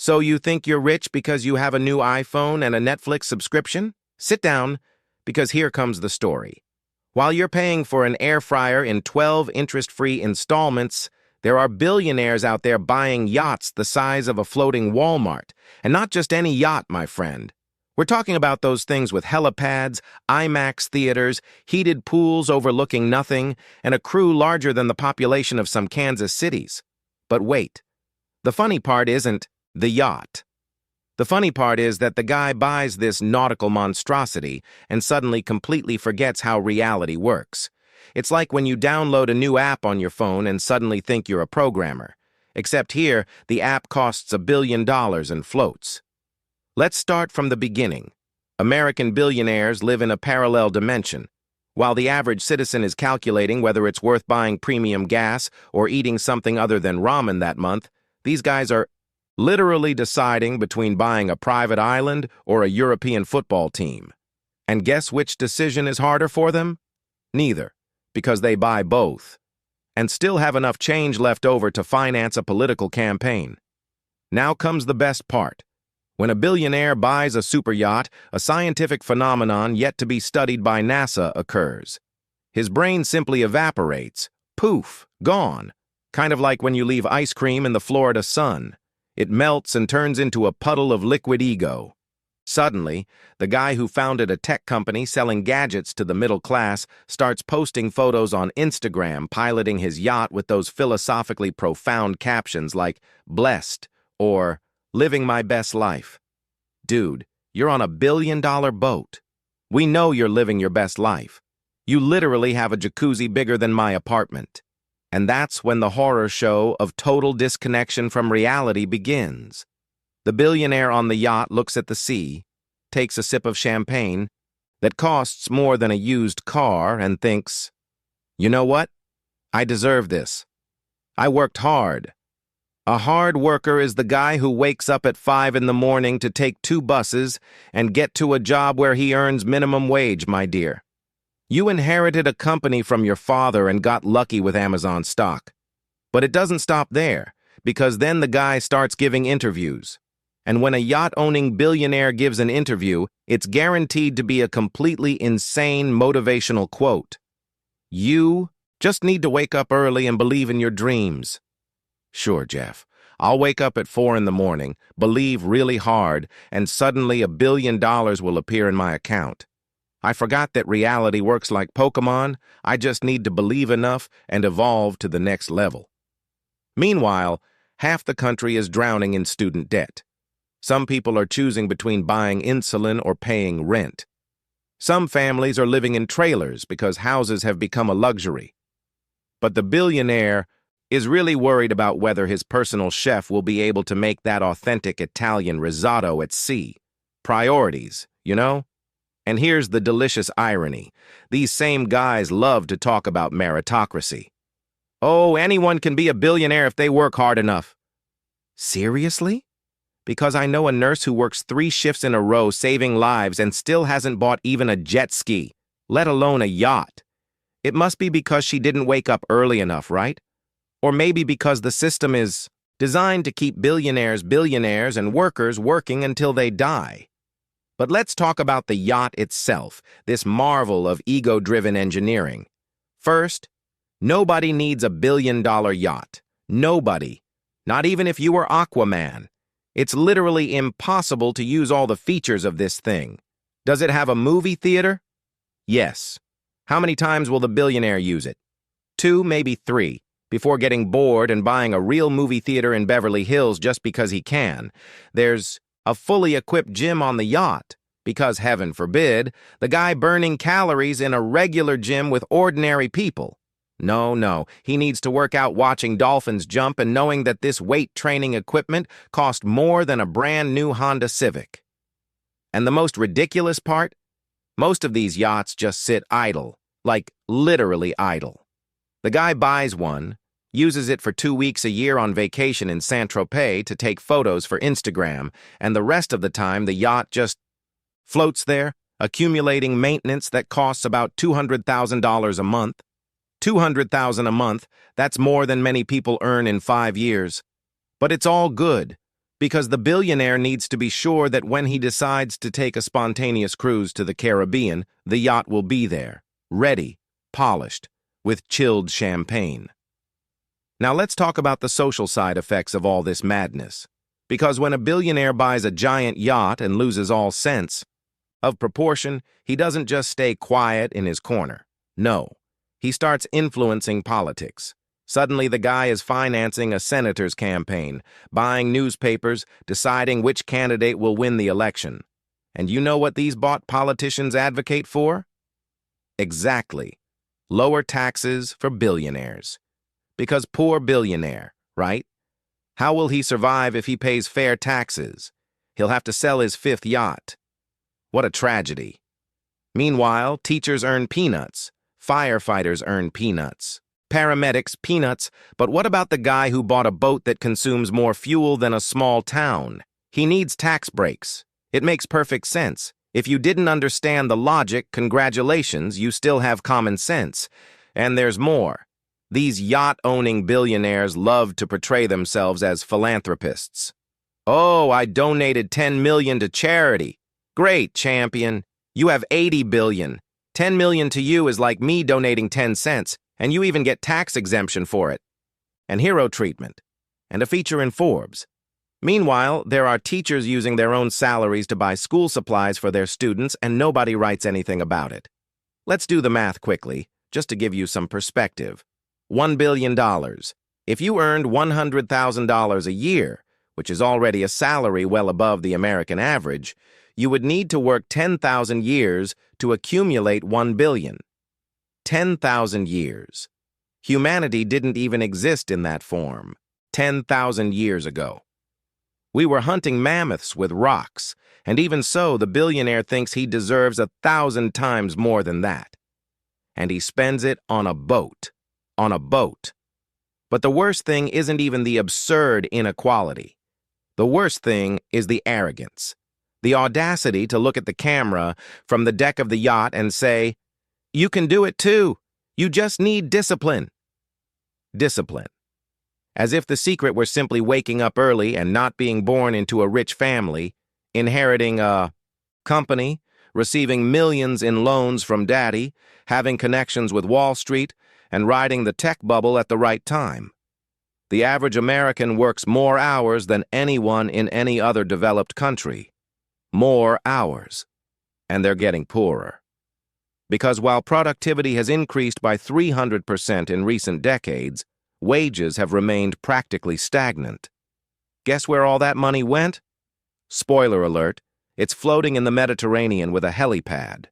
So you think you're rich because you have a new iPhone and a Netflix subscription? Sit down, because here comes the story. While you're paying for an air fryer in 12 interest-free installments, there are billionaires out there buying yachts the size of a floating Walmart. And not just any yacht, my friend. We're talking about those things with helipads, IMAX theaters, heated pools overlooking nothing, and a crew larger than the population of some Kansas cities. But wait, the funny part isn't the yacht. The funny part is that the guy buys this nautical monstrosity and suddenly completely forgets how reality works. It's like when you download a new app on your phone and suddenly think you're a programmer. Except here, the app costs $1 billion and floats. Let's start from the beginning. American billionaires live in a parallel dimension. While the average citizen is calculating whether it's worth buying premium gas or eating something other than ramen that month, these guys are literally deciding between buying a private island or a European football team. And guess which decision is harder for them? Neither, because they buy both, and still have enough change left over to finance a political campaign. Now comes the best part. When a billionaire buys a superyacht, a scientific phenomenon yet to be studied by NASA occurs. His brain simply evaporates. Poof, gone. Kind of like when you leave ice cream in the Florida sun. It melts and turns into a puddle of liquid ego. Suddenly, the guy who founded a tech company selling gadgets to the middle class starts posting photos on Instagram piloting his yacht with those philosophically profound captions like "blessed" or "living my best life." Dude, you're on $1 billion boat. We know you're living your best life. You literally have a jacuzzi bigger than my apartment. And that's when the horror show of total disconnection from reality begins. The billionaire on the yacht looks at the sea, takes a sip of champagne that costs more than a used car, and thinks, "You know what? I deserve this. I worked hard." A hard worker is the guy who wakes up at 5 in the morning to take 2 buses and get to a job where he earns minimum wage, my dear. You inherited a company from your father and got lucky with Amazon stock. But it doesn't stop there, because then the guy starts giving interviews. And when a yacht-owning billionaire gives an interview, it's guaranteed to be a completely insane motivational quote. You just need to wake up early and believe in your dreams. Sure, Jeff. I'll wake up at 4 in the morning, believe really hard, and suddenly $1 billion will appear in my account. I forgot that reality works like Pokemon. I just need to believe enough and evolve to the next level. Meanwhile, half the country is drowning in student debt. Some people are choosing between buying insulin or paying rent. Some families are living in trailers because houses have become a luxury. But the billionaire is really worried about whether his personal chef will be able to make that authentic Italian risotto at sea. Priorities, you know? And here's the delicious irony. These same guys love to talk about meritocracy. Oh, anyone can be a billionaire if they work hard enough. Seriously? Because I know a nurse who works 3 shifts in a row saving lives and still hasn't bought even a jet ski, let alone a yacht. It must be because she didn't wake up early enough, right? Or maybe because the system is designed to keep billionaires billionaires and workers working until they die. But let's talk about the yacht itself, this marvel of ego-driven engineering. First, nobody needs a $1 billion yacht. Nobody. Not even if you were Aquaman. It's literally impossible to use all the features of this thing. Does it have a movie theater? Yes. How many times will the billionaire use it? 2, maybe 3, before getting bored and buying a real movie theater in Beverly Hills just because he can. There's a fully equipped gym on the yacht, because heaven forbid, the guy burning calories in a regular gym with ordinary people. No, he needs to work out watching dolphins jump and knowing that this weight training equipment cost more than a brand new Honda Civic. And the most ridiculous part? Most of these yachts just sit idle, like literally idle. The guy buys one, uses it for 2 weeks a year on vacation in Saint-Tropez to take photos for Instagram, and the rest of the time the yacht just floats there, accumulating maintenance that costs about $200,000 a month. $200,000 a month, that's more than many people earn in 5 years. But it's all good, Because the billionaire needs to be sure that when he decides to take a spontaneous cruise to the Caribbean, the yacht will be there, ready, polished, with chilled champagne. Now let's talk about the social side effects of all this madness. Because when a billionaire buys a giant yacht and loses all sense of proportion, he doesn't just stay quiet in his corner. No, he starts influencing politics. Suddenly, the guy is financing a senator's campaign, buying newspapers, deciding which candidate will win the election. And you know what these bought politicians advocate for? Exactly. Lower taxes for billionaires. Because poor billionaire, right? How will he survive if he pays fair taxes? He'll have to sell his fifth yacht. What a tragedy. Meanwhile, teachers earn peanuts. Firefighters earn peanuts. Paramedics, peanuts, but what about the guy who bought a boat that consumes more fuel than a small town? He needs tax breaks. It makes perfect sense. If you didn't understand the logic, congratulations, you still have common sense. And there's more. These yacht-owning billionaires love to portray themselves as philanthropists. Oh, I donated $10 million to charity. Great, champion. You have $80 billion. $10 million to you is like me donating 10 cents. And you even get tax exemption for it, and hero treatment, and a feature in Forbes. Meanwhile, there are teachers using their own salaries to buy school supplies for their students, and nobody writes anything about it. Let's do the math quickly, just to give you some perspective. $1 billion. If you earned $100,000 a year, which is already a salary well above the American average, you would need to work 10,000 years to accumulate $1 billion. 10,000 years. Humanity didn't even exist in that form 10,000 years ago. We were hunting mammoths with rocks, and even so, the billionaire thinks he deserves 1,000 times more than that. And he spends it on a boat. On a boat. But the worst thing isn't even the absurd inequality. The worst thing is the arrogance. The audacity to look at the camera from the deck of the yacht and say, "You can do it too. You just need discipline." Discipline. As if the secret were simply waking up early and not being born into a rich family, inheriting a company, receiving millions in loans from daddy, having connections with Wall Street, and riding the tech bubble at the right time. The average American works more hours than anyone in any other developed country. More hours. And they're getting poorer. Because while productivity has increased by 300% in recent decades, wages have remained practically stagnant. Guess where all that money went? Spoiler alert, it's floating in the Mediterranean with a helipad.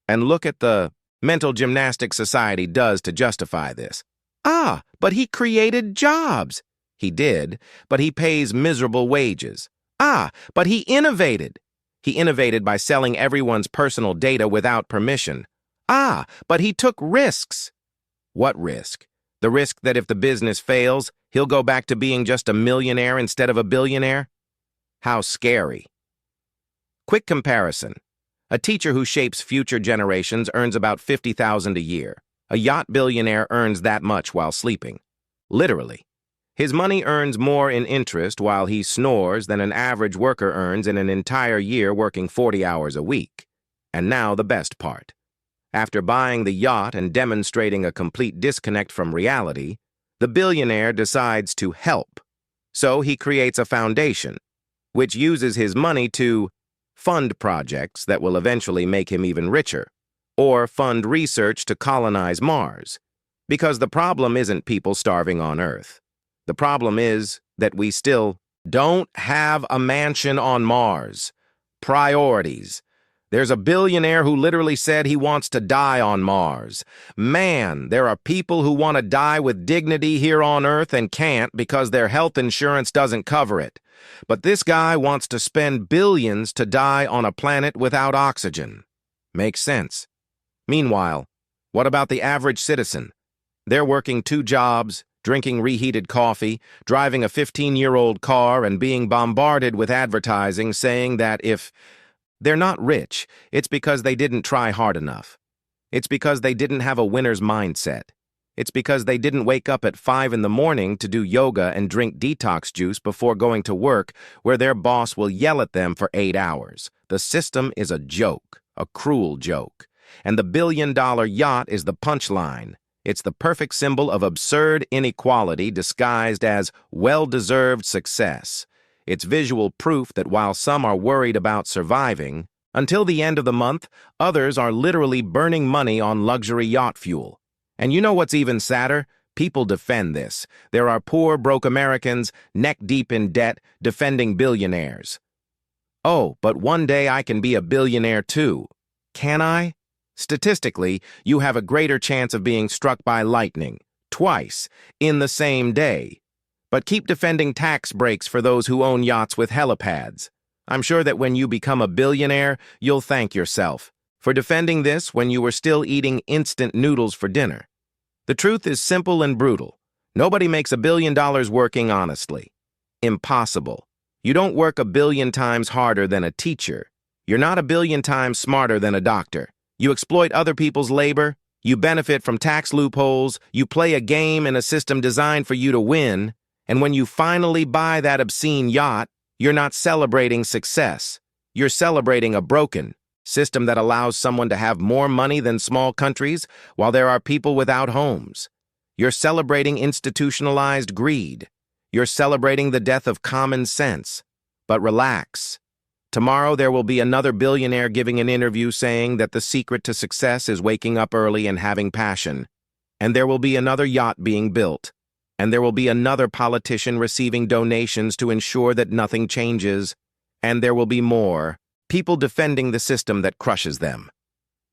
And look at the mental gymnastics society does to justify this. Ah, but he created jobs. He did, but he pays miserable wages. Ah, but he innovated. He innovated by selling everyone's personal data without permission. Ah, but he took risks. What risk? The risk that if the business fails, he'll go back to being just a millionaire instead of a billionaire? How scary. Quick comparison. A teacher who shapes future generations earns about $50,000 a year. A yacht billionaire earns that much while sleeping. Literally. His money earns more in interest while he snores than an average worker earns in an entire year working 40 hours a week. And now the best part. After buying the yacht and demonstrating a complete disconnect from reality, the billionaire decides to help. So he creates a foundation, which uses his money to fund projects that will eventually make him even richer, or fund research to colonize Mars. Because the problem isn't people starving on Earth. The problem is that we still don't have a mansion on Mars. Priorities. There's a billionaire who literally said he wants to die on Mars. Man, there are people who want to die with dignity here on Earth and can't because their health insurance doesn't cover it. But this guy wants to spend billions to die on a planet without oxygen. Makes sense. Meanwhile, what about the average citizen? They're working 2 jobs, drinking reheated coffee, driving a 15-year-old car, and being bombarded with advertising saying that if they're not rich, it's because they didn't try hard enough. It's because they didn't have a winner's mindset. It's because they didn't wake up at 5 in the morning to do yoga and drink detox juice before going to work, where their boss will yell at them for 8 hours. The system is a joke, a cruel joke. And the billion-dollar yacht is the punchline. It's the perfect symbol of absurd inequality disguised as well-deserved success. It's visual proof that while some are worried about surviving, until the end of the month, others are literally burning money on luxury yacht fuel. And you know what's even sadder? People defend this. There are poor, broke Americans, neck-deep in debt, defending billionaires. Oh, but one day I can be a billionaire too. Can I? Statistically, you have a greater chance of being struck by lightning, twice, in the same day. But keep defending tax breaks for those who own yachts with helipads. I'm sure that when you become a billionaire, you'll thank yourself for defending this when you were still eating instant noodles for dinner. The truth is simple and brutal. Nobody makes $1 billion working honestly. Impossible. You don't work 1 billion times harder than a teacher. You're not 1 billion times smarter than a doctor. You exploit other people's labor. You benefit from tax loopholes. You play a game in a system designed for you to win. And when you finally buy that obscene yacht, you're not celebrating success. You're celebrating a broken system that allows someone to have more money than small countries while there are people without homes. You're celebrating institutionalized greed. You're celebrating the death of common sense. But relax. Tomorrow there will be another billionaire giving an interview saying that the secret to success is waking up early and having passion. And there will be another yacht being built. And there will be another politician receiving donations to ensure that nothing changes. And there will be more people defending the system that crushes them.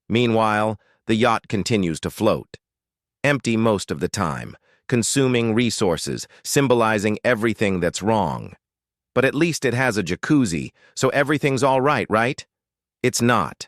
Meanwhile, the yacht continues to float, empty most of the time, consuming resources, symbolizing everything that's wrong. But at least it has a jacuzzi, so everything's all right, right? It's not.